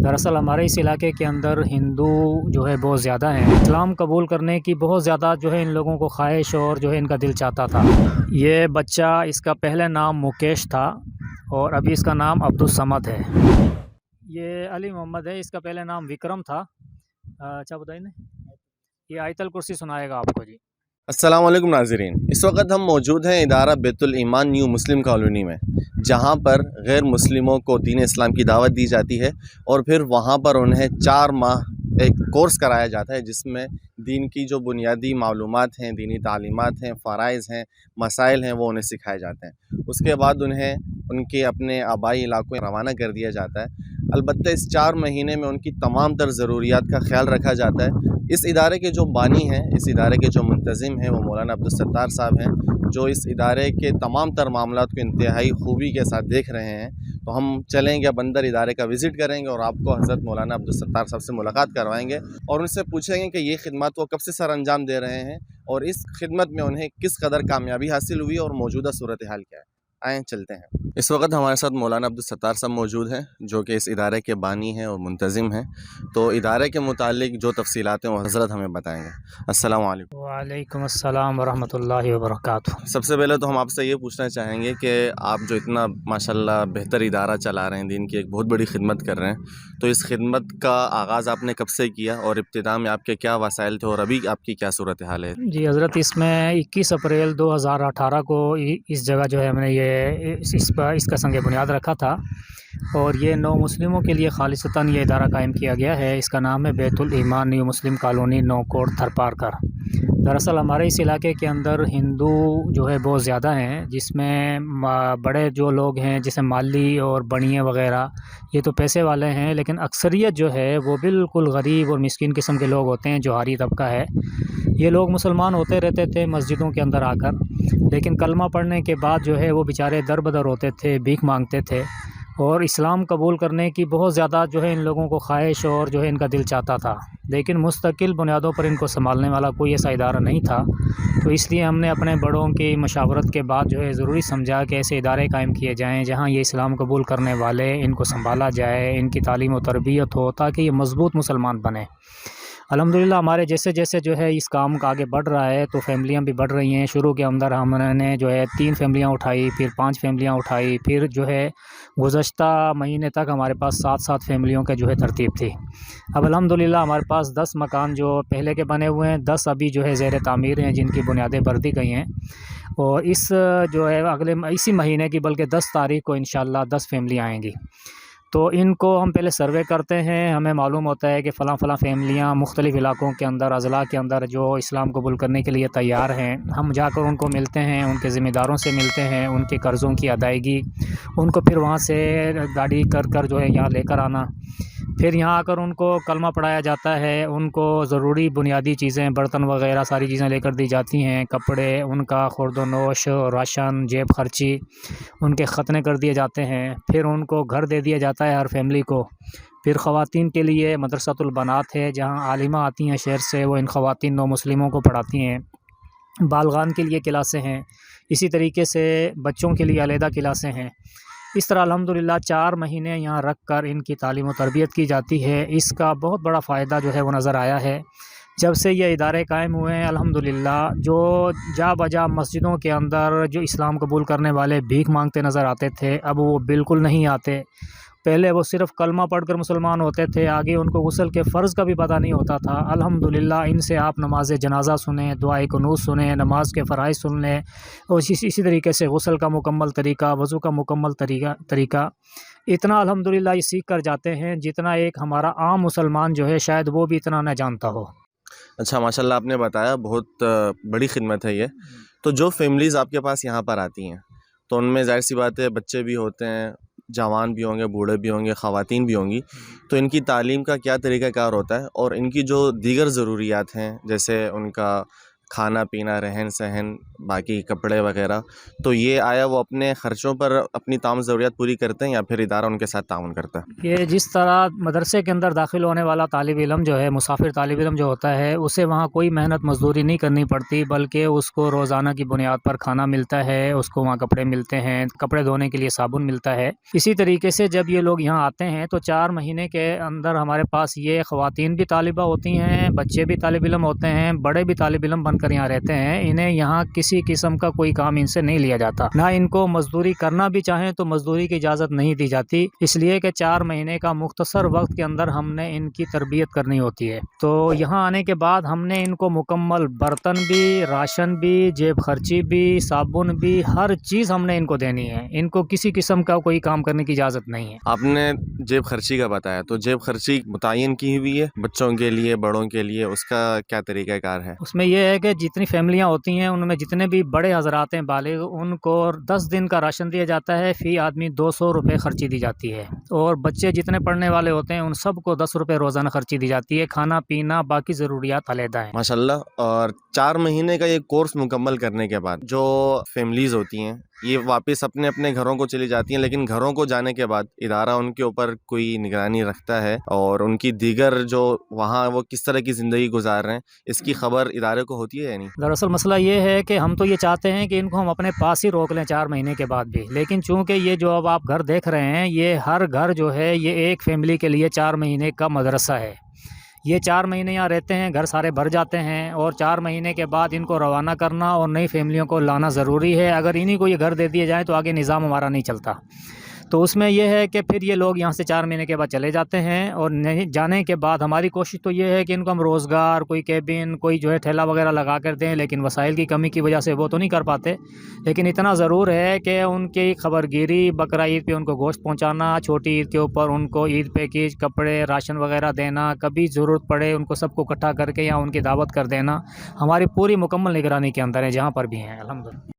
دراصل ہمارے اس علاقے کے اندر ہندو جو ہے بہت زیادہ ہیں۔ اسلام قبول کرنے کی بہت زیادہ جو ہے ان لوگوں کو خواہش اور جو ہے ان کا دل چاہتا تھا۔ یہ بچہ، اس کا پہلے نام مکیش تھا اور ابھی اس کا نام عبدالصمد ہے۔ یہ علی محمد ہے، اس کا پہلے نام وکرم تھا۔ اچھا بتائیے نا، یہ آیت الکرسی سنائے گا آپ کو جی۔ السلام علیکم ناظرین، اس وقت ہم موجود ہیں ادارہ بیت الایمان نیو مسلم کالونی میں، جہاں پر غیر مسلموں کو دین اسلام کی دعوت دی جاتی ہے اور پھر وہاں پر انہیں 4 ماہ ایک کورس کرایا جاتا ہے جس میں دین کی جو بنیادی معلومات ہیں، دینی تعلیمات ہیں، فرائض ہیں، مسائل ہیں، وہ انہیں سکھائے جاتے ہیں۔ اس کے بعد انہیں ان کے اپنے آبائی علاقوں میں روانہ کر دیا جاتا ہے۔ البتہ اس 4 مہینے میں ان کی تمام تر ضروریات کا خیال رکھا جاتا ہے۔ اس ادارے کے جو بانی ہیں، اس ادارے کے جو منتظم ہیں، وہ مولانا عبدالستار صاحب ہیں، جو اس ادارے کے تمام تر معاملات کو انتہائی خوبی کے ساتھ دیکھ رہے ہیں۔ تو ہم چلیں گے، اب اندر ادارے کا وزٹ کریں گے اور آپ کو حضرت مولانا عبدالستار صاحب سے ملاقات کروائیں گے اور ان سے پوچھیں گے کہ یہ خدمات وہ کب سے سر انجام دے رہے ہیں اور اس خدمت میں انہیں کس قدر کامیابی حاصل ہوئی اور موجودہ صورتحال کیا ہے۔ آئیں چلتے ہیں۔ اس وقت ہمارے ساتھ مولانا عبدالستار صاحب موجود ہیں، جو کہ اس ادارے کے بانی ہیں اور منتظم ہیں۔ تو ادارے کے متعلق جو تفصیلات ہیں وہ حضرت ہمیں بتائیں گے۔ السلام علیکم۔ وعلیکم السلام ورحمۃ اللہ وبرکاتہ۔ سب سے پہلے تو ہم آپ سے یہ پوچھنا چاہیں گے کہ آپ جو اتنا ماشاءاللہ بہتر ادارہ چلا رہے ہیں، دین کی ایک بہت بڑی خدمت کر رہے ہیں، تو اس خدمت کا آغاز آپ نے کب سے کیا اور ابتدا میں آپ کے کیا وسائل تھے اور ابھی آپ کی کیا صورتحال ہے؟ جی حضرت، اس میں 21 اپریل 2018 کو اس جگہ جو ہے ہم نے یہ اس کا سنگ بنیاد رکھا تھا اور یہ نو مسلموں کے لیے خالصتاً یہ ادارہ قائم کیا گیا ہے۔ اس کا نام ہے بیت الایمان نیو مسلم کالونی، نو کوٹ، تھرپارکر۔ دراصل ہمارے اس علاقے کے اندر ہندو جو ہے بہت زیادہ ہیں، جس میں بڑے جو لوگ ہیں جیسے مالی اور بڑیے وغیرہ، یہ تو پیسے والے ہیں، لیکن اکثریت جو ہے وہ بالکل غریب اور مسکین قسم کے لوگ ہوتے ہیں، جوہری طبقہ ہے۔ یہ لوگ مسلمان ہوتے رہتے تھے مسجدوں کے اندر آ کر، لیکن کلمہ پڑھنے کے بعد جو ہے وہ بیچارے در بدر ہوتے تھے، بھیک مانگتے تھے اور اسلام قبول کرنے کی بہت زیادہ جو ہے ان لوگوں کو خواہش اور جو ہے ان کا دل چاہتا تھا، لیکن مستقل بنیادوں پر ان کو سنبھالنے والا کوئی ایسا ادارہ نہیں تھا۔ تو اس لیے ہم نے اپنے بڑوں کی مشاورت کے بعد جو ہے ضروری سمجھا کہ ایسے ادارے قائم کیے جائیں جہاں یہ اسلام قبول کرنے والے، ان کو سنبھالا جائے، ان کی تعلیم و تربیت ہو تاکہ یہ مضبوط مسلمان بنے۔ الحمدللہ ہمارے جیسے جیسے جو ہے اس کام کا آگے بڑھ رہا ہے تو فیملیاں بھی بڑھ رہی ہیں۔ شروع کے اندر ہم نے جو ہے 3 فیملیاں اٹھائی، پھر 5 فیملیاں اٹھائی، پھر جو ہے گزشتہ مہینے تک ہمارے پاس 7 فیملیوں کے جو ہے ترتیب تھی۔ اب الحمدللہ ہمارے پاس 10 مکان جو پہلے کے بنے ہوئے ہیں، 10 ابھی جو ہے زیر تعمیر ہیں، جن کی بنیادیں بر دی گئی ہیں، اور اس جو ہے اسی مہینے کی بلکہ 10 تاریخ کو انشاءاللہ 10 فیملیاں آئیں گی۔ تو ان کو ہم پہلے سروے کرتے ہیں، ہمیں معلوم ہوتا ہے کہ فلاں فلاں فیملیاں مختلف علاقوں کے اندر، اضلاع کے اندر جو اسلام قبول کرنے کے لیے تیار ہیں۔ ہم جا کر ان کو ملتے ہیں، ان کے ذمہ داروں سے ملتے ہیں، ان کے قرضوں کی ادائیگی، ان کو پھر وہاں سے گاڑی کر جو ہے یہاں لے کر آنا، پھر یہاں آ کر ان کو کلمہ پڑھایا جاتا ہے، ان کو ضروری بنیادی چیزیں، برتن وغیرہ ساری چیزیں لے کر دی جاتی ہیں، کپڑے، ان کا خورد و نوش، راشن، جیب خرچی، ان کے ختنے کر دیے جاتے ہیں، پھر ان کو گھر دے دیا جاتا ہے ہر فیملی کو۔ پھر خواتین کے لیے مدرسۃ البنات ہے، جہاں عالمہ آتی ہیں شہر سے، وہ ان خواتین نو مسلموں کو پڑھاتی ہیں۔ بالغان کے لیے کلاسیں ہیں، اسی طریقے سے بچوں کے لیے علیحدہ کلاسیں ہیں۔ اس طرح الحمدللہ 4 مہینے یہاں رکھ کر ان کی تعلیم و تربیت کی جاتی ہے۔ اس کا بہت بڑا فائدہ جو ہے وہ نظر آیا ہے جب سے یہ ادارے قائم ہوئے ہیں۔ الحمدللہ جو جا بجا مسجدوں کے اندر جو اسلام قبول کرنے والے بھیک مانگتے نظر آتے تھے، اب وہ بالکل نہیں آتے۔ پہلے وہ صرف کلمہ پڑھ کر مسلمان ہوتے تھے، آگے ان کو غسل کے فرض کا بھی پتہ نہیں ہوتا تھا۔ الحمدللہ ان سے آپ نماز جنازہ سنیں، دعائے قنوت سنیں، نماز کے فرائض سن لیں، اور اسی طریقے سے غسل کا مکمل طریقہ، وضو کا مکمل طریقہ اتنا الحمدللہ یہ سیکھ کر جاتے ہیں جتنا ایک ہمارا عام مسلمان جو ہے شاید وہ بھی اتنا نہ جانتا ہو۔ اچھا، ماشاءاللہ آپ نے بتایا، بہت بڑی خدمت ہے یہ۔ تو جو فیملیز آپ کے پاس یہاں پر آتی ہیں تو ان میں ظاہر سی بات ہے بچے بھی ہوتے ہیں، جوان بھی ہوں گے، بوڑھے بھی ہوں گے، خواتین بھی ہوں گی، تو ان کی تعلیم کا کیا طریقہ کار ہوتا ہے اور ان کی جو دیگر ضروریات ہیں، جیسے ان کا کھانا پینا، رہن سہن، باقی کپڑے وغیرہ، تو یہ آیا وہ اپنے خرچوں پر اپنی تمام ضروریات پوری کرتے ہیں یا پھر ادارہ ان کے ساتھ تعاون کرتا ہے؟ یہ جس طرح مدرسے کے اندر داخل ہونے والا طالب علم جو ہے، مسافر طالب علم جو ہوتا ہے، اسے وہاں کوئی محنت مزدوری نہیں کرنی پڑتی، بلکہ اس کو روزانہ کی بنیاد پر کھانا ملتا ہے، اس کو وہاں کپڑے ملتے ہیں، کپڑے دھونے کے لیے صابن ملتا ہے۔ اسی طریقے سے جب یہ لوگ یہاں آتے ہیں تو 4 مہینے کے اندر ہمارے پاس یہ خواتین بھی طالبہ ہوتی ہیں، بچے بھی طالب علم ہوتے ہیں، بڑے بھی طالب علم بن کر یہاں رہتے ہیں۔ انہیں یہاں کسی قسم کا کوئی کام ان سے نہیں لیا جاتا، نہ ان کو مزدوری کرنا بھی چاہیں تو مزدوری کی اجازت نہیں دی جاتی، اس لیے کہ 4 مہینے کا مختصر وقت کے اندر ہم نے ان کی تربیت کرنی ہوتی ہے۔ تو یہاں آنے کے بعد ہم نے ان کو مکمل برتن بھی، راشن بھی، جیب خرچی بھی، صابن بھی، ہر چیز ہم نے ان کو دینی ہے۔ ان کو کسی قسم کا کوئی کام کرنے کی اجازت نہیں ہے۔ آپ نے جیب خرچی کا بتایا، تو جیب خرچی متعین کی ہوئی ہے بچوں کے لیے، بڑوں کے لیے، اس کا کیا طریقہ کار ہے؟ اس میں یہ ہے کہ جتنی فیملیاں ہوتی ہیں ان میں جتنے بھی بڑے حضرات ہیں بالغ، ان کو 10 دن کا راشن دیا جاتا ہے، فی آدمی 200 روپے خرچی دی جاتی ہے، اور بچے جتنے پڑھنے والے ہوتے ہیں ان سب کو 10 روپے روزانہ خرچی دی جاتی ہے، کھانا پینا باقی ضروریات علیحدہ ہیں۔ ماشاء اللہ۔ اور 4 مہینے کا یہ کورس مکمل کرنے کے بعد جو فیملیز ہوتی ہیں یہ واپس اپنے اپنے گھروں کو چلی جاتی ہیں، لیکن گھروں کو جانے کے بعد ادارہ ان کے اوپر کوئی نگرانی رکھتا ہے اور ان کی دیگر جو وہاں وہ کس طرح کی زندگی گزار رہے ہیں اس کی خبر ادارے کو ہوتی ہے یا نہیں؟ دراصل مسئلہ یہ ہے کہ ہم تو یہ چاہتے ہیں کہ ان کو ہم اپنے پاس ہی روک لیں 4 مہینے کے بعد بھی، لیکن چونکہ یہ جو اب آپ گھر دیکھ رہے ہیں یہ ہر گھر جو ہے یہ ایک فیملی کے لیے 4 مہینے کا مدرسہ ہے۔ یہ 4 مہینے یہاں رہتے ہیں، گھر سارے بھر جاتے ہیں، اور 4 مہینے کے بعد ان کو روانہ کرنا اور نئی فیملیوں کو لانا ضروری ہے۔ اگر انہی کو یہ گھر دے دیے جائیں تو آگے نظام ہمارا نہیں چلتا۔ تو اس میں یہ ہے کہ پھر یہ لوگ یہاں سے 4 مہینے کے بعد چلے جاتے ہیں، اور جانے کے بعد ہماری کوشش تو یہ ہے کہ ان کو ہم روزگار، کوئی کیبن، کوئی جو ہے ٹھیلا وغیرہ لگا کر دیں، لیکن وسائل کی کمی کی وجہ سے وہ تو نہیں کر پاتے، لیکن اتنا ضرور ہے کہ ان کی خبر گیری، بقرہ عید پہ ان کو گوشت پہنچانا، چھوٹی عید کے اوپر ان کو عید پہ کی کپڑے، راشن وغیرہ دینا، کبھی ضرورت پڑے ان کو سب کو اکٹھا کر کے یا ان کی دعوت کر دینا، ہماری پوری مکمل نگرانی کے اندر ہے جہاں پر بھی ہیں الحمدللہ۔